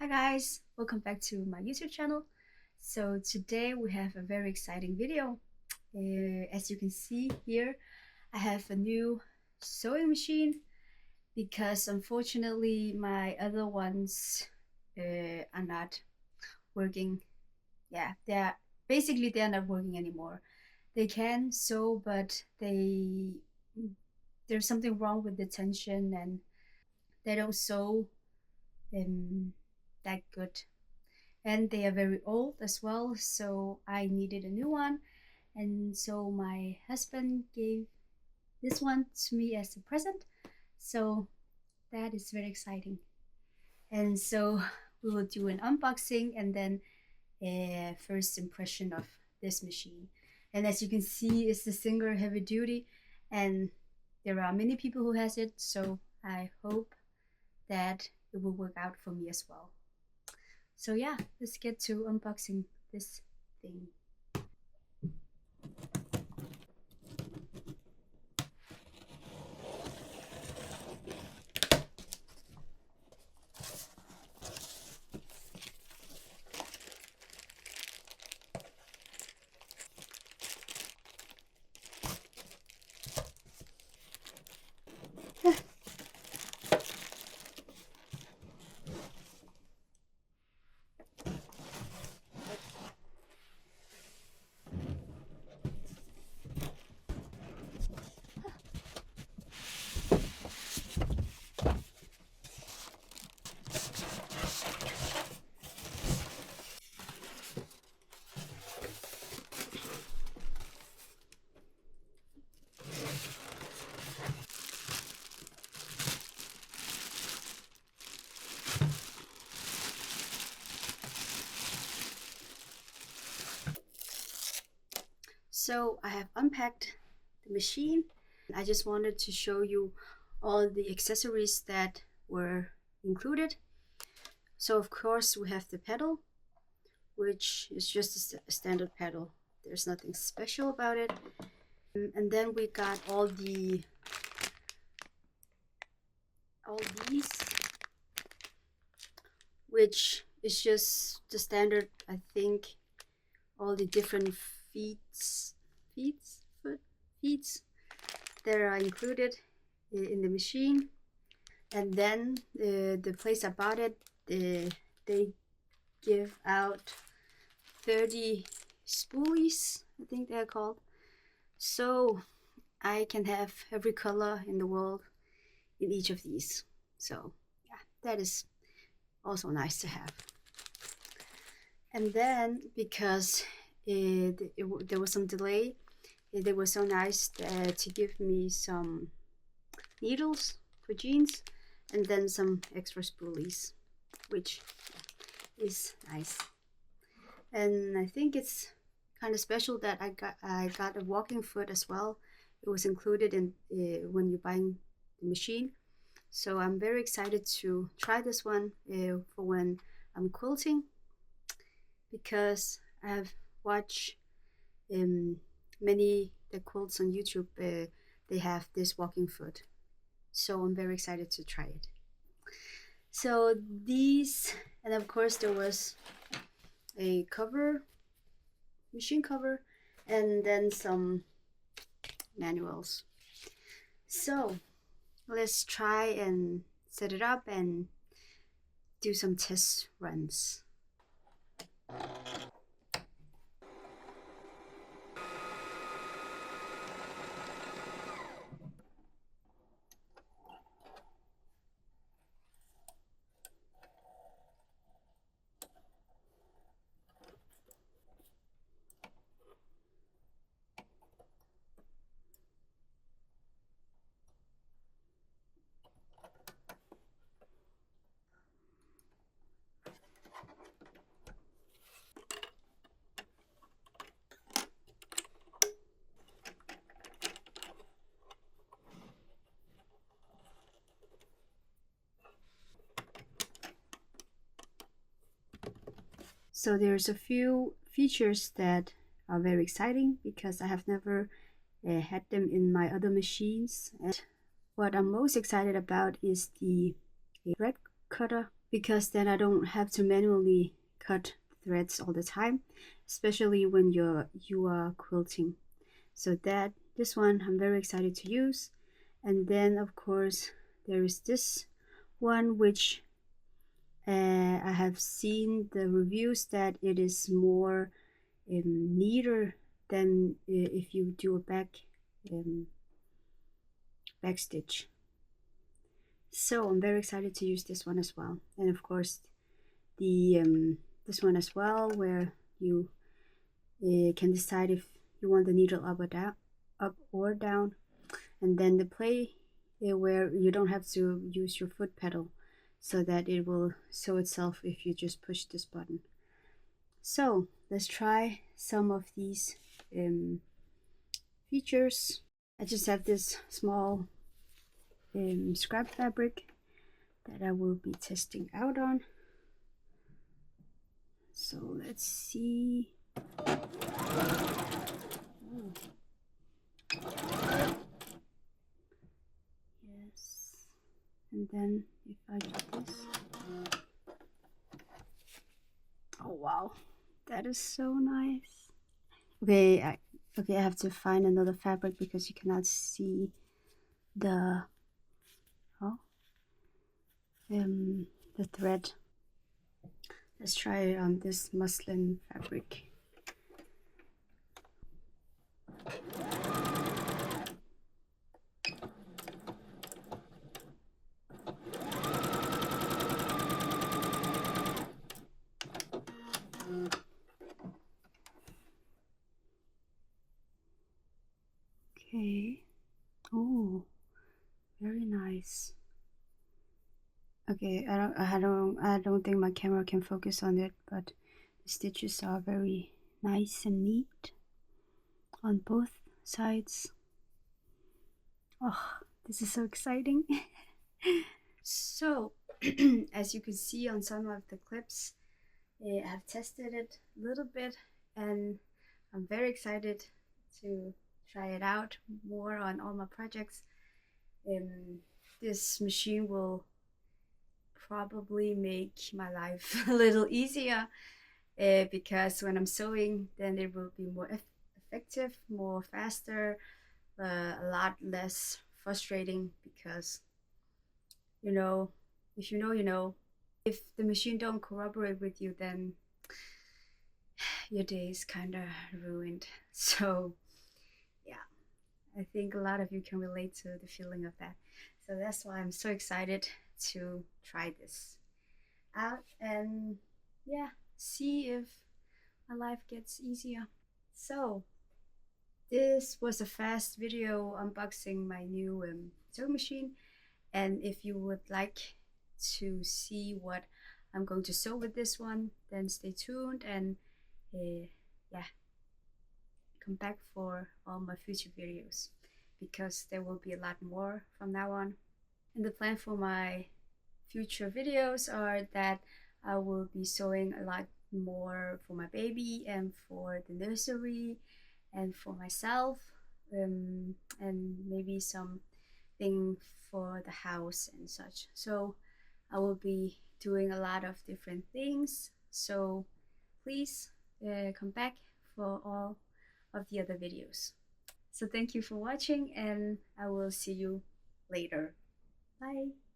Hi guys, welcome back to my YouTube channel. So today we have a very exciting video. As you can see here, I have a new sewing machine because unfortunately my other ones are not working. Yeah, they're not working anymore. They can sew, but there's something wrong with the tension and they don't sew that good. And they are very old as well, so I needed a new one. And so my husband gave this one to me as a present, so that is very exciting. And so we will do an unboxing and then a first impression of this machine. And as you can see, it's the SINGER Heavy Duty, and there are many people who has it, so I hope that it will work out for me as well. So yeah, let's get to unboxing this thing. So I have unpacked the machine. I just wanted to show you all the accessories that were included. So of course we have the pedal, which is just a standard pedal. There's nothing special about it. And then we got all these, which is just the standard, I think, all the different feet that are included in the machine. And then the place I bought it, they give out 30 spoolies, I think they're called, so I can have every color in the world in each of these. So yeah, that is also nice to have. And then because there was some delay, they were so nice to give me some needles for jeans and then some extra spoolies, which is nice. And I think it's kind of special that I got a walking foot as well. It was included in when you're buying the machine. So I'm very excited to try this one for when I'm quilting, because I have watched many the quilts on YouTube. They have this walking foot, so I'm very excited to try it. So these, and of course there was a cover, machine cover, and then some manuals. So let's try and set it up and do some test runs. So there's a few features that are very exciting because I have never had them in my other machines. And what I'm most excited about is the thread cutter because then I don't have to manually cut threads all the time, especially when you are quilting. So this one I'm very excited to use. And then of course there is this one which I have seen the reviews that it is more neater than if you do a back stitch. So I'm very excited to use this one as well. And of course the this one as well, where you can decide if you want the needle up or down, and then the play where you don't have to use your foot pedal, so that it will sew itself if you just push this button. So let's try some of these features. I just have this small scrap fabric that I will be testing out on. So let's see. Oh. Yes. And then if I do this. Oh wow, that is so nice. Okay, I have to find another fabric because you cannot see the the thread. Let's try it on this muslin fabric. Okay. Oh, very nice. Okay, I don't think my camera can focus on it, but the stitches are very nice and neat on both sides. Oh, this is so exciting. So, as you can see on some of the clips, I've tested it a little bit, and I'm very excited to try it out more on all my projects. This machine will probably make my life a little easier, because when I'm sewing, then it will be more effective, more faster, a lot less frustrating, because you know, if you know, you know. If the machine don't cooperate with you, then your day is kind of ruined. So yeah, I think a lot of you can relate to the feeling of that. So that's why I'm so excited to try this out and yeah, see if my life gets easier. So this was a fast video unboxing my new sewing machine, and if you would like to see what I'm going to sew with this one, then stay tuned and yeah, come back for all my future videos, because there will be a lot more from now on. And the plan for my future videos are that I will be sewing a lot more for my baby and for the nursery and for myself, and maybe something for the house and such. So I will be doing a lot of different things, so please come back for all of the other videos. So thank you for watching, and I will see you later. Bye.